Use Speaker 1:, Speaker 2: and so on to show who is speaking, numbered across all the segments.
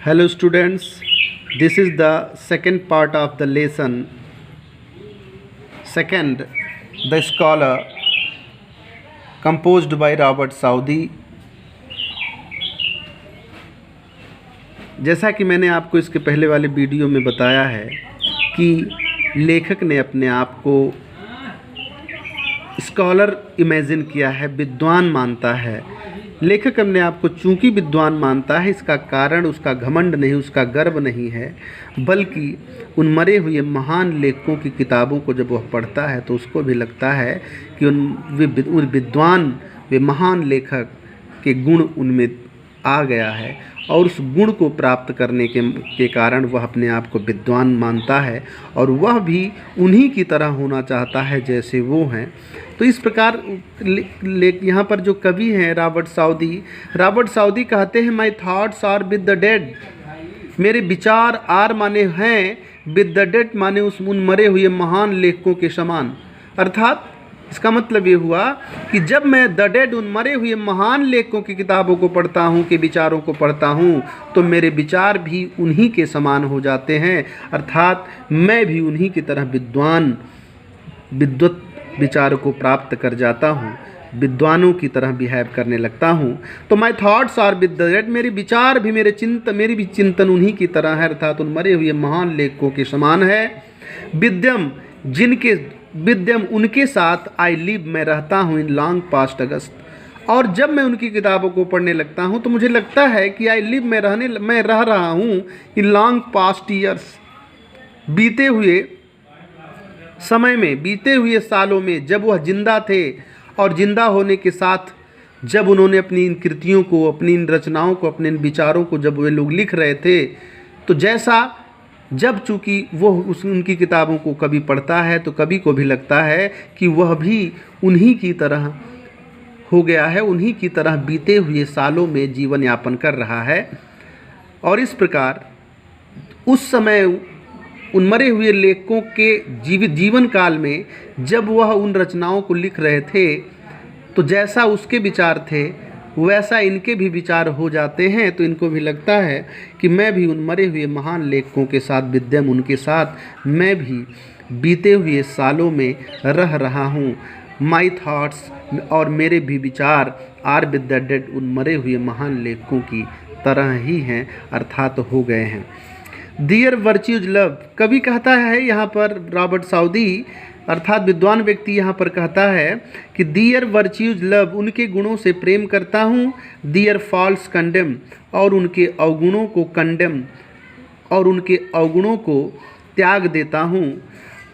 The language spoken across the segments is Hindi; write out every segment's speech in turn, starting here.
Speaker 1: Hello students, this is the second part of the lesson. Second, the scholar composed by Robert Saudi. जैसा कि मैंने आपको इसके पहले वाले वीडियो में बताया है कि लेखक ने अपने आप को स्कॉलर इमेजिन किया है, विद्वान मानता है। लेखक अपने आप को चूँकि विद्वान मानता है, इसका कारण उसका घमंड नहीं, उसका गर्व नहीं है, बल्कि उन मरे हुए महान लेखकों की किताबों को जब वह पढ़ता है तो उसको भी लगता है कि उन विद्वान वे महान लेखक के गुण उनमें आ गया है और उस गुण को प्राप्त करने के कारण वह अपने आप को विद्वान मानता है और वह भी उन्हीं की तरह होना चाहता है जैसे वो हैं। तो इस प्रकार यहाँ पर जो कवि हैं रॉबर्ट साउदी कहते हैं, my thoughts are with the dead. मेरे विचार आर माने हैं, विद द डेड माने उन मरे हुए महान लेखकों के समान। अर्थात इसका मतलब ये हुआ कि जब मैं द डेड उन मरे हुए महान लेखकों की किताबों को पढ़ता हूँ, के विचारों को पढ़ता हूँ, तो मेरे विचार भी उन्हीं के समान हो जाते हैं। अर्थात मैं भी उन्हीं की तरह विद्वत विचार को प्राप्त कर जाता हूँ, विद्वानों की तरह बिहेव करने लगता हूँ। तो my thoughts are with the dead, मेरे विचार भी मेरी भी चिंतन उन्हीं की तरह है, अर्थात उन मरे हुए महान लेखकों के समान है। विद्यम उनके साथ आई लिव, मैं रहता हूँ इन लॉन्ग पास्ट अगस्त। और जब मैं उनकी किताबों को पढ़ने लगता हूँ तो मुझे लगता है कि आई लिव मैं रह रहा हूँ इन लॉन्ग पास्ट ईयर्स, बीते हुए समय में, बीते हुए सालों में, जब वह जिंदा थे और जिंदा होने के साथ जब उन्होंने अपनी इन कृतियों को, अपनी इन रचनाओं को, अपने इन विचारों को जब वे लोग लिख रहे थे, तो जब चूँकि वो उनकी किताबों को कभी पढ़ता है तो कभी को भी लगता है कि वह भी उन्हीं की तरह हो गया है, उन्हीं की तरह बीते हुए सालों में जीवन यापन कर रहा है। और इस प्रकार उस समय उन मरे हुए लेखकों के जीवन काल में जब वह उन रचनाओं को लिख रहे थे तो जैसा उसके विचार थे वैसा इनके भी विचार हो जाते हैं। तो इनको भी लगता है कि मैं भी उन मरे हुए महान लेखकों के साथ, विद्यम उनके साथ मैं भी बीते हुए सालों में रह रहा हूँ। माई थॉट्स, और मेरे भी विचार आर विद द डेड, उन मरे हुए महान लेखकों की तरह ही हैं, अर्थात हो गए हैं। डियर वर्च्यूज लव, कवि कहता है यहाँ पर रॉबर्ट साउदी अर्थात विद्वान व्यक्ति यहाँ पर कहता है कि डियर वर्च्यूज लव, उनके गुणों से प्रेम करता हूँ। डियर फॉल्स कंडेम, और उनके अवगुणों को कंडेम, और उनके अवगुणों को त्याग देता हूँ।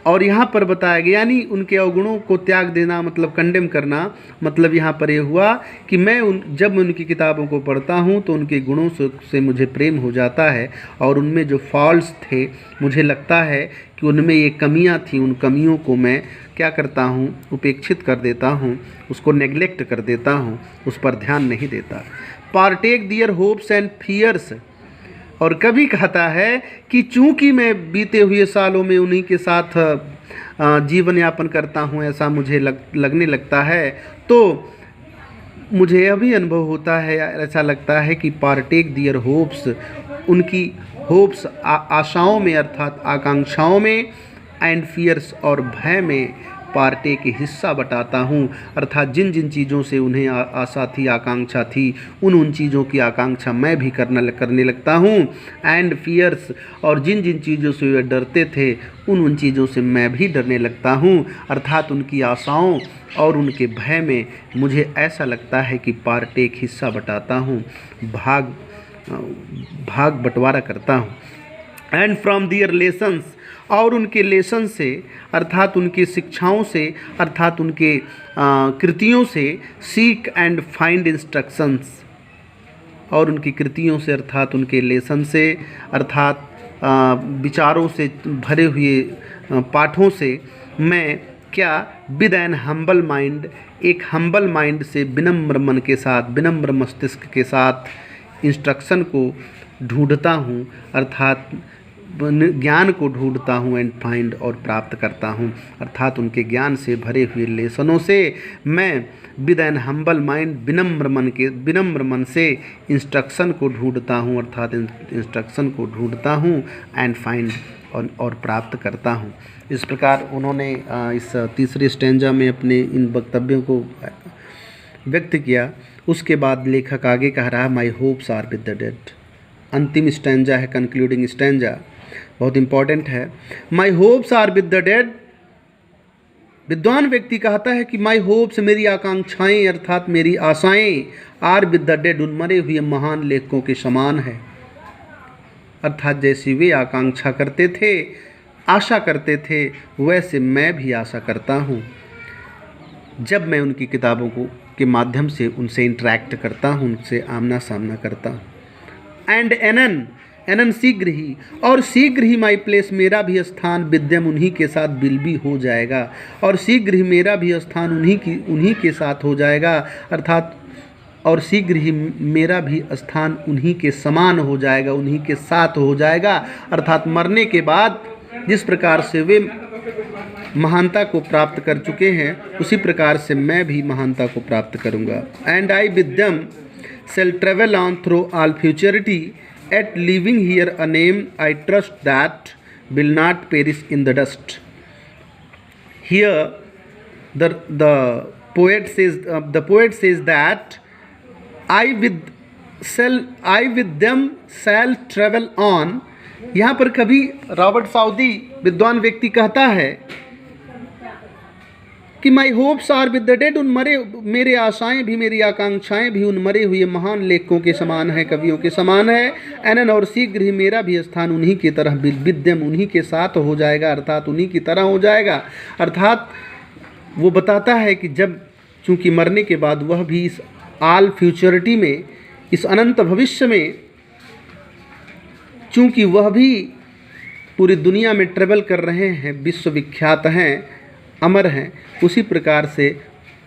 Speaker 1: और यहाँ पर बताया गया, यानी उनके अवगुणों को त्याग देना मतलब कंडेम करना, मतलब यहाँ पर ये हुआ कि जब मैं उनकी किताबों को पढ़ता हूँ तो उनके गुणों से मुझे प्रेम हो जाता है और उनमें जो फॉल्स थे मुझे लगता है कि उनमें ये कमियाँ थी, उन कमियों को मैं क्या करता हूँ, उपेक्षित कर देता हूँ, उसको नेग्लेक्ट कर देता हूँ, उस पर ध्यान नहीं देता। Partake their hopes and fears, और कभी कहता है कि चूँकि मैं बीते हुए सालों में उन्हीं के साथ जीवन यापन करता हूँ, ऐसा मुझे लगने लगता है, तो मुझे यह भी अनुभव होता है, ऐसा लगता है कि पार्टेक दियर होप्स, उनकी होप्स आशाओं में अर्थात आकांक्षाओं में, एंड फियर्स और भय में पार्टे के हिस्सा बटाता हूँ। अर्थात जिन जिन चीज़ों से उन्हें आशा थी, आकांक्षा थी, उन चीज़ों की आकांक्षा मैं भी करने लगता हूँ। एंड फियर्स, और जिन जिन चीज़ों से वे डरते थे उन चीज़ों से मैं भी डरने लगता हूँ। अर्थात उनकी आशाओं और उनके भय में मुझे ऐसा लगता है कि पार्टे एक हिस्सा बटाता हूँ, भाग बंटवारा करता हूँ। एंड फ्रॉम दियर लेसन्स, और उनके लेसन से अर्थात उनकी शिक्षाओं से, अर्थात उनके कृतियों से, सीक एंड फाइंड इंस्ट्रक्शंस, और उनकी कृतियों से अर्थात उनके लेसन से, अर्थात विचारों से भरे हुए पाठों से मैं क्या विद एन हम्बल माइंड, एक हम्बल माइंड से, विनम्र मन के साथ, विनम्र मस्तिष्क के साथ इंस्ट्रक्शन को ढूंढता हूँ, अर्थात ज्ञान को ढूंढता हूँ एंड फाइंड और प्राप्त करता हूँ, अर्थात उनके ज्ञान से भरे हुए लेसनों से मैं विद एन हम्बल माइंड विनम्र मन से इंस्ट्रक्शन को ढूंढता हूँ, अर्थात इंस्ट्रक्शन को ढूंढता हूँ एंड फाइंड और प्राप्त करता हूँ। इस प्रकार उन्होंने इस तीसरे स्टैंजा में अपने इन वक्तव्यों को व्यक्त किया। उसके बाद लेखक आगे कह रहा है, my hopes are with the dead. अंतिम स्टैंजा है, कंक्लूडिंग स्टैंजा, बहुत इंपॉर्टेंट है। My hopes are with the dead. विद्वान व्यक्ति कहता है कि माई होप्स, मेरी आकांक्षाएं अर्थात मेरी आशाएं, आर विद द डेड, उन मरे हुए महान लेखकों के समान है। अर्थात जैसी वे आकांक्षा करते थे, आशा करते थे, वैसे मैं भी आशा करता हूँ जब मैं उनकी किताबों के माध्यम से उनसे इंटरेक्ट करता हूँ, उनसे आमना सामना करता हूँ। एंड एनन शीघ्र ही, और शीघ्र ही माई प्लेस, मेरा भी स्थान विद्यम उन्हीं के साथ बिल्बी हो जाएगा, और शीघ्र ही मेरा भी स्थान उन्हीं के साथ हो जाएगा, अर्थात और शीघ्र ही मेरा भी स्थान उन्हीं के समान हो जाएगा, उन्हीं के साथ हो जाएगा, अर्थात मरने के बाद जिस प्रकार से वे महानता को प्राप्त कर चुके हैं उसी प्रकार से मैं भी महानता को प्राप्त करूंगा। And I with them shall travel on through all futurity, at leaving here a name I trust that will not perish in the dust. Here the poet says that I with them shall travel on। यहाँ पर कभी रॉबर्ट साउदी विद्वान व्यक्ति कहता है कि my hopes are with the dead, मेरे आशाएं भी, मेरी आकांक्षाएं भी उन मरे हुए महान लेखकों के समान है, कवियों के समान है। एनन, और शीघ्र ही मेरा भी स्थान उन्हीं की तरह विद्यम, उन्हीं के साथ हो जाएगा, अर्थात उन्हीं की तरह हो जाएगा। अर्थात वो बताता है कि जब चूँकि मरने के बाद वह भी इस आल फ्यूचरिटी में, इस अनंत भविष्य में, चूँकि वह भी पूरी दुनिया में ट्रेवल कर रहे हैं, विश्वविख्यात हैं, अमर हैं, उसी प्रकार से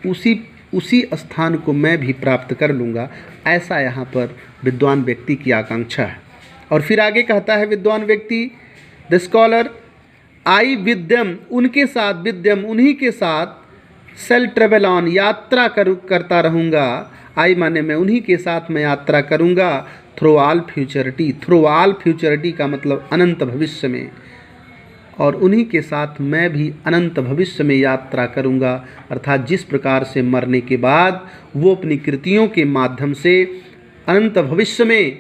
Speaker 1: उसी स्थान को मैं भी प्राप्त कर लूँगा, ऐसा यहाँ पर विद्वान व्यक्ति की आकांक्षा है। और फिर आगे कहता है विद्वान व्यक्ति, the scholar, I with them, उनके साथ, विद्यम उन्हीं के साथ, सेल ट्रेवल ऑन, यात्रा करता रहूँगा। आई माने मैं, उन्हीं के साथ मैं यात्रा करूँगा, through all futurity. Through all futurity का मतलब अनंत भविष्य में, और उन्हीं के साथ मैं भी अनंत भविष्य में यात्रा करूंगा, अर्थात जिस प्रकार से मरने के बाद वो अपनी कृतियों के माध्यम से अनंत भविष्य में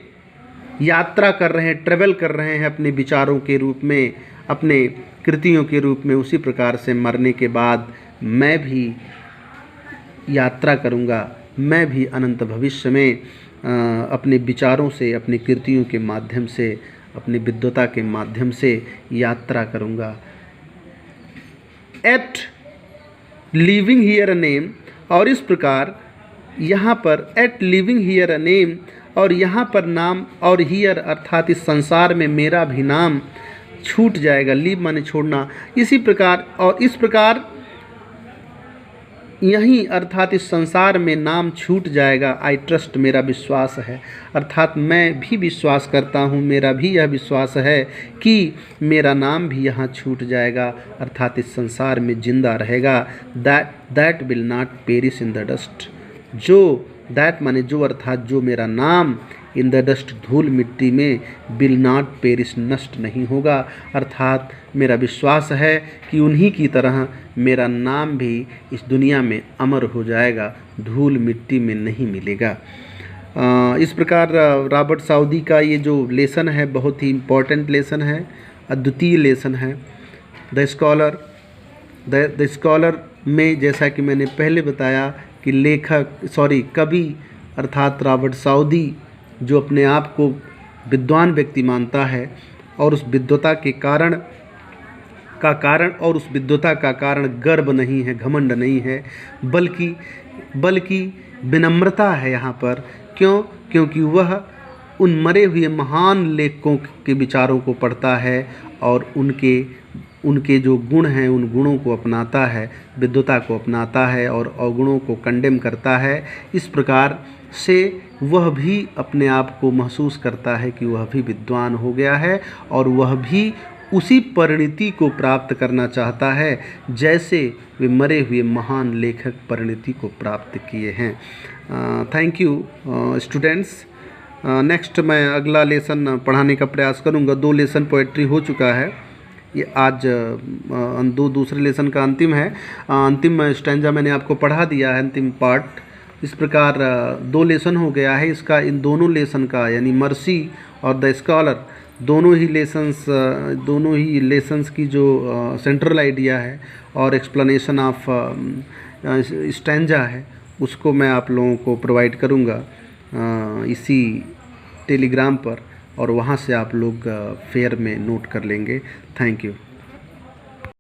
Speaker 1: यात्रा कर रहे हैं, ट्रेवल कर रहे हैं अपने विचारों के रूप में, अपने कृतियों के रूप में, उसी प्रकार से मरने के बाद मैं भी यात्रा करूंगा, मैं भी अनंत भविष्य में अपने विचारों से, अपनी कृतियों के माध्यम से, अपनी विद्वता के माध्यम से यात्रा करूंगा। Yet leaving here a name, और इस प्रकार यहाँ पर yet leaving here a name, और यहाँ पर नाम, और हियर अर्थात इस संसार में मेरा भी नाम छूट जाएगा। लीव माने छोड़ना। इसी प्रकार और इस प्रकार यहीं अर्थात इस संसार में नाम छूट जाएगा। आई ट्रस्ट, मेरा विश्वास है, अर्थात मैं भी विश्वास करता हूँ, मेरा भी यह विश्वास है कि मेरा नाम भी यहाँ छूट जाएगा, अर्थात इस संसार में जिंदा रहेगा। That will not perish in the dust. जो दैट माने जो, अर्थात जो मेरा नाम इन द डस्ट, धूल मिट्टी में, विल नॉट पेरिश, नष्ट नहीं होगा, अर्थात मेरा विश्वास है कि उन्हीं की तरह मेरा नाम भी इस दुनिया में अमर हो जाएगा, धूल मिट्टी में नहीं मिलेगा। इस प्रकार रॉबर्ट साउदी का ये जो लेसन है बहुत ही इम्पोर्टेंट लेसन है, अद्वितीय लेसन है। द स्कॉलर में जैसा कि मैंने पहले बताया कि कवि अर्थात रॉबर्ट साउदी जो अपने आप को विद्वान व्यक्ति मानता है और उस विद्वता के कारण और उस विद्वता का कारण गर्व नहीं है, घमंड नहीं है, बल्कि विनम्रता है यहाँ पर। क्योंकि वह उन मरे हुए महान लेखकों के विचारों को पढ़ता है और उनके जो गुण हैं उन गुणों को अपनाता है, विद्वता को अपनाता है और अवगुणों को कंडेम करता है। इस प्रकार से वह भी अपने आप को महसूस करता है कि वह भी विद्वान हो गया है और वह भी उसी परिणति को प्राप्त करना चाहता है जैसे वे मरे हुए महान लेखक परिणति को प्राप्त किए हैं। Thank you students. नेक्स्ट मैं अगला लेसन पढ़ाने का प्रयास करूंगा। 2 लेसन पोएट्री हो चुका है, ये आज दूसरे लेसन का अंतिम है। अंतिम स्टैंजा मैंने आपको पढ़ा दिया है, अंतिम पार्ट। इस प्रकार 2 लेसन हो गया है इसका। इन दोनों लेसन का यानी मर्सी और द स्कॉलर दोनों ही लेसन्स की जो सेंट्रल आइडिया है और एक्सप्लेनेशन ऑफ स्टैंजा है उसको मैं आप लोगों को प्रोवाइड करूँगा इसी टेलीग्राम पर, और वहाँ से आप लोग फेयर में नोट कर लेंगे। Thank you.